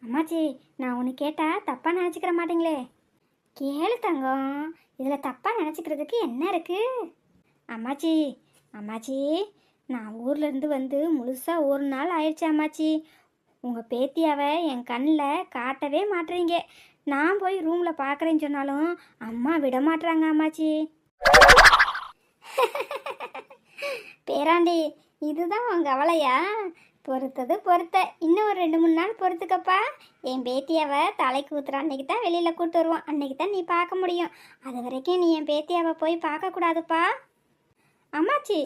அம்மாச்சி, நான் ஒன்று கேட்டால் தப்பாக நினச்சிக்கிற மாட்டீங்களே? கேளு தங்கம், இதில் தப்பாக நினச்சிக்கிறதுக்கு என்ன இருக்குது? அம்மாச்சி, அம்மாச்சி, நான் ஊர்லேருந்து வந்து முழுசாக ஒரு நாள் ஆயிடுச்சு அம்மாச்சி. உங்கள் பேத்தியாவை என் கண்ணில் காட்டவே மாட்டுறீங்க. நான் போய் ரூமில் பார்க்குறேன்னு சொன்னாலும் அம்மா விட மாட்டுறாங்க அம்மாச்சி. பேராண்டி, இதுதான் உங்கள் கவலையா? பொறுத்தது பொறுத்த, இன்னும் ஒரு 2-3 நாள் பொறுத்துக்கப்பா. என் பேத்தியாவை தலைக்கு ஊத்துற அன்னைக்கு தான் வெளியில் கூட்டு வருவான், அன்னைக்கு தான் நீ பார்க்க முடியும். அது வரைக்கும் நீ என் பேத்தியாவை போய் பார்க்கக்கூடாதுப்பா. அம்மாச்சி,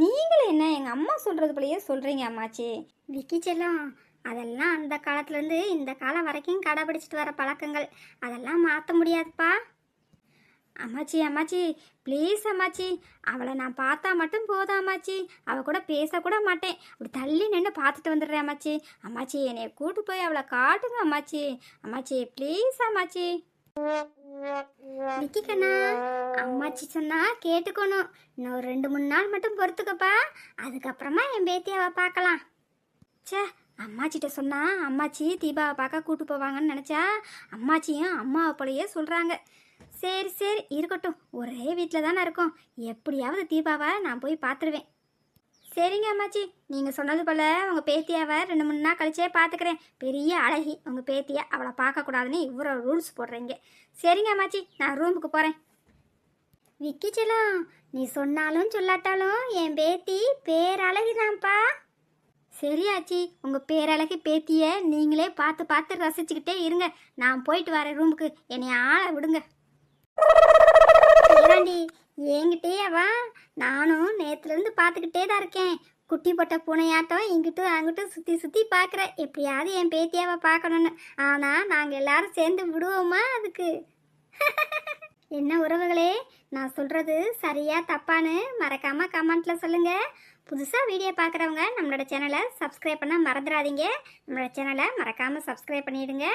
நீங்களும் என்ன எங்கள் அம்மா சொல்கிறது போலயே சொல்கிறீங்க அம்மாச்சி. விக்கி செல்லம், அதெல்லாம் அந்த காலத்துலேருந்து இந்த காலம் வரைக்கும் கடைபிடிச்சிட்டு வர பழக்கங்கள், அதெல்லாம் மாற்ற முடியாதுப்பா. அம்மாச்சி, அம்மாச்சி, ப்ளீஸ் அம்மாச்சி, அவளை நான் பார்த்தா மட்டும் போதும் அம்மாச்சி. அவள் கூட பேசக்கூட மாட்டேன், அப்படி தள்ளி நின்று பார்த்துட்டு வந்துடுறேன் அம்மாச்சி. அம்மாச்சி, என்னை கூட்டு போய் அவளை காட்டுங்க அம்மாச்சி. அம்மாச்சி, ப்ளீஸ் அம்மாச்சி. விக்கி கண்ணா, அம்மாச்சி சொன்னா கேட்டுக்கணும். இன்னும் ஒரு 2-3 நாள் மட்டும் பொறுத்துக்கப்பா. அதுக்கப்புறமா என் பேத்தியாவை பார்க்கலாம். சே, அம்மாச்சிட்ட சொன்னா அம்மாச்சி தீபாவை பார்க்க கூட்டு போவாங்கன்னு நினச்சா அம்மாச்சியும் அம்மாவை போலயே சொல்கிறாங்க. சரி சரி, இருக்கட்டும், ஒரே வீட்டில் தானே இருக்கோம், எப்படியாவது தீபாவை நான் போய் பார்த்துருவேன். சரிங்க அம்மாச்சி, நீங்கள் சொன்னது போல் உங்கள் பேத்தியாவை 2-3 நாள் கழிச்சே பார்த்துக்கிறேன். பெரிய அழகி உங்கள் பேத்தியை, அவளை பார்க்கக்கூடாதுன்னு இவ்வளோ ரூல்ஸ் போடுறீங்க. சரிங்க அம்மாச்சி, நான் ரூமுக்கு போகிறேன். விக்கி செல்லம், நீ சொன்னாலும் சொல்லாட்டாலும் என் பேத்தி பேரழகிதான்ப்பா. சரியாச்சி, உங்கள் பேரழகி பேத்தியை நீங்களே பார்த்து பார்த்து ரசிச்சுக்கிட்டே இருங்க. நான் போயிட்டு வரேன் ரூமுக்கு, என்னை ஆளை விடுங்க. ஏராண்டி, என்கிட்டேவா? நானும் நேற்றுலேருந்து பார்த்துக்கிட்டே தான் இருக்கேன். குட்டி போட்ட பூனையாட்டம் இங்கிட்டும் அங்கிட்டும் சுற்றி சுற்றி பார்க்குறேன், எப்படியாவது என் பேத்தியாவை பார்க்கணுன்னு. ஆனால் நாங்கள் எல்லாரும் சேர்ந்து விடுவோமா அதுக்கு? என்ன உறவுகளே, நான் சொல்கிறது சரியா தப்பான்னு மறக்காமல் கமெண்ட்டில் சொல்லுங்கள். புதுசாக வீடியோ பார்க்குறவங்க நம்மளோட சேனலை சப்ஸ்கிரைப் பண்ண மறந்துடாதீங்க. நம்மளோட சேனலை மறக்காமல் சப்ஸ்கிரைப் பண்ணிவிடுங்க.